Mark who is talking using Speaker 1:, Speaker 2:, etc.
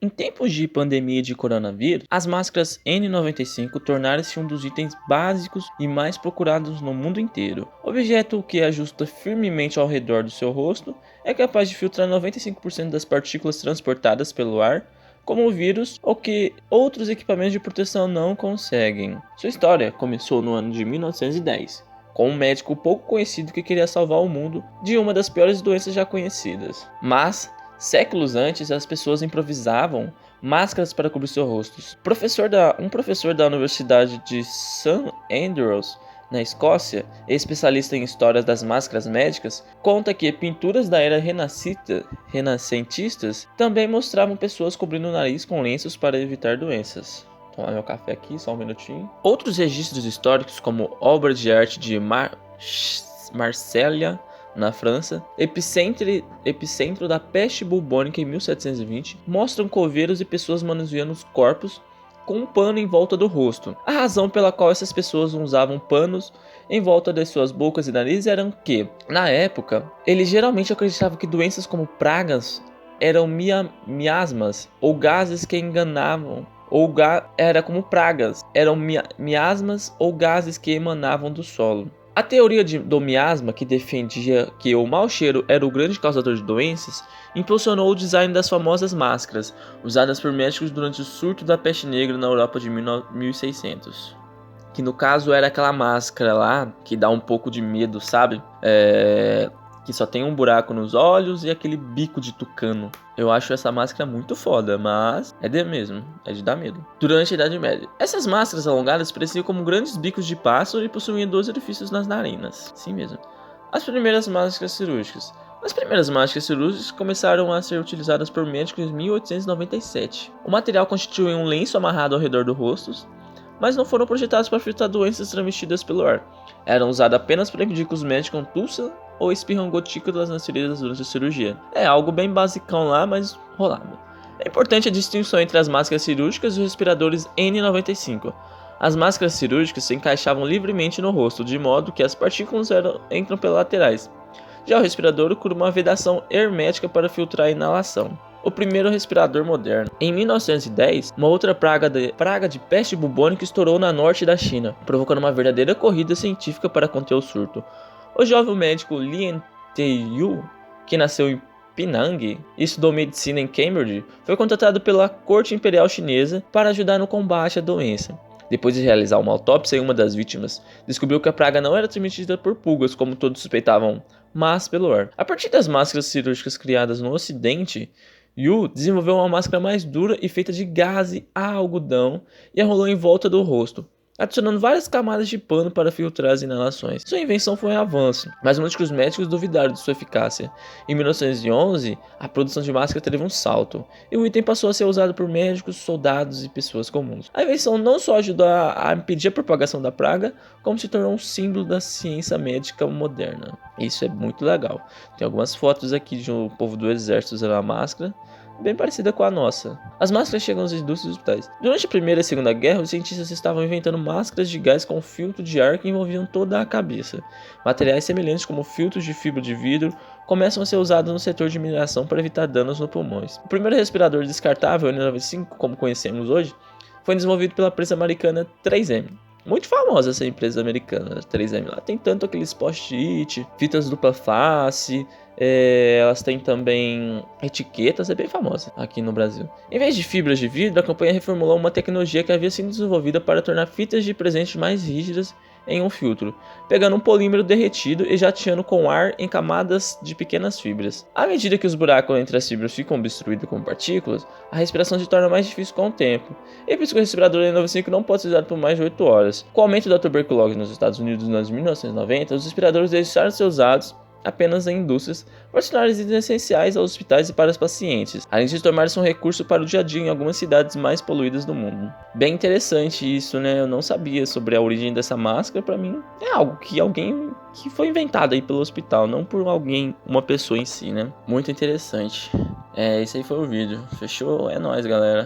Speaker 1: Em tempos de pandemia de coronavírus, as máscaras N95 tornaram-se um dos itens básicos e mais procurados no mundo inteiro. O objeto que ajusta firmemente ao redor do seu rosto é capaz de filtrar 95% das partículas transportadas pelo ar, como o vírus, ou que outros equipamentos de proteção não conseguem. Sua história começou no ano de 1910, com um médico pouco conhecido que queria salvar o mundo de uma das piores doenças já conhecidas. Mas séculos antes, as pessoas improvisavam máscaras para cobrir seus rostos. Um professor da Universidade de St. Andrews, na Escócia, especialista em histórias das máscaras médicas, conta que pinturas da era renascentistas também mostravam pessoas cobrindo o nariz com lenços para evitar doenças. Vou tomar meu café aqui, só um minutinho. Outros registros históricos, como obra de arte de Marsella, na França, epicentro da peste bubônica em 1720, mostram coveiros e pessoas manuseando os corpos com um pano em volta do rosto. A razão pela qual essas pessoas usavam panos em volta de suas bocas e narizes era que, na época, eles geralmente acreditavam que doenças como pragas eram miasmas ou gases que enganavam, miasmas ou gases que emanavam do solo. A teoria do miasma, que defendia que o mau cheiro era o grande causador de doenças, impulsionou o design das famosas máscaras, usadas por médicos durante o surto da peste negra na Europa de 1600. Que no caso era aquela máscara lá, que dá um pouco de medo, sabe? Que só tem um buraco nos olhos e aquele bico de tucano. Eu acho essa máscara muito foda, mas é de dar medo. Durante a Idade Média, essas máscaras alongadas pareciam como grandes bicos de pássaro e possuíam 12 orifícios nas narinas. Sim mesmo. As primeiras máscaras cirúrgicas começaram a ser utilizadas por médicos em 1897. O material constituía um lenço amarrado ao redor do rosto, mas não foram projetados para filtrar doenças transmitidas pelo ar. Eram usados apenas para impedir que os médicos tussam ou espirram gotículas nas feridas durante a cirurgia. É algo bem basicão lá, mas rolado. É importante a distinção entre as máscaras cirúrgicas e os respiradores N95. As máscaras cirúrgicas se encaixavam livremente no rosto, de modo que as partículas entram pelas laterais. Já o respirador cura uma vedação hermética para filtrar a inalação. O primeiro respirador moderno. Em 1910, uma outra praga de peste bubônica estourou na norte da China, provocando uma verdadeira corrida científica para conter o surto. O jovem médico Lien Te-yu, que nasceu em Penang e estudou medicina em Cambridge, foi contratado pela corte imperial chinesa para ajudar no combate à doença. Depois de realizar uma autópsia em uma das vítimas, descobriu que a praga não era transmitida por pulgas, como todos suspeitavam, mas pelo ar. A partir das máscaras cirúrgicas criadas no Ocidente, Yu desenvolveu uma máscara mais dura e feita de gaze a algodão e a rolou em volta do rosto, adicionando várias camadas de pano para filtrar as inalações. Sua invenção foi um avanço, mas muitos médicos duvidaram de sua eficácia. Em 1911, a produção de máscara teve um salto, e o item passou a ser usado por médicos, soldados e pessoas comuns. A invenção não só ajudou a impedir a propagação da praga, como se tornou um símbolo da ciência médica moderna. Isso é muito legal. Tem algumas fotos aqui de um povo do exército usando a máscara, bem parecida com a nossa. As máscaras chegam às indústrias e hospitais. Durante a Primeira e Segunda Guerra, os cientistas estavam inventando máscaras de gás com filtro de ar que envolviam toda a cabeça. Materiais semelhantes como filtros de fibra de vidro começam a ser usados no setor de mineração para evitar danos nos pulmões. O primeiro respirador descartável, N95, como conhecemos hoje, foi desenvolvido pela empresa americana 3M. Muito famosa essa empresa americana, 3M. Lá tem tanto aqueles post-it, fitas dupla face, elas têm também etiquetas, é bem famosa aqui no Brasil. Em vez de fibras de vidro, a companhia reformulou uma tecnologia que havia sido desenvolvida para tornar fitas de presente mais rígidas em um filtro, pegando um polímero derretido e jateando com ar em camadas de pequenas fibras. À medida que os buracos entre as fibras ficam obstruídos com partículas, a respiração se torna mais difícil com o tempo, e por isso que o respirador N95 não pode ser usado por mais de 8 horas. Com o aumento da tuberculose nos Estados Unidos nos anos 1990, os respiradores deixaram de ser usados apenas em indústrias, para tornar eles essenciais aos hospitais e para os pacientes, além de tornar-se um recurso para o dia a dia em algumas cidades mais poluídas do mundo. Bem interessante isso, né? Eu não sabia sobre a origem dessa máscara. Para mim é algo que foi inventado aí pelo hospital, não por uma pessoa em si, né? Muito interessante. Esse aí foi o vídeo. Fechou? É nóis, galera.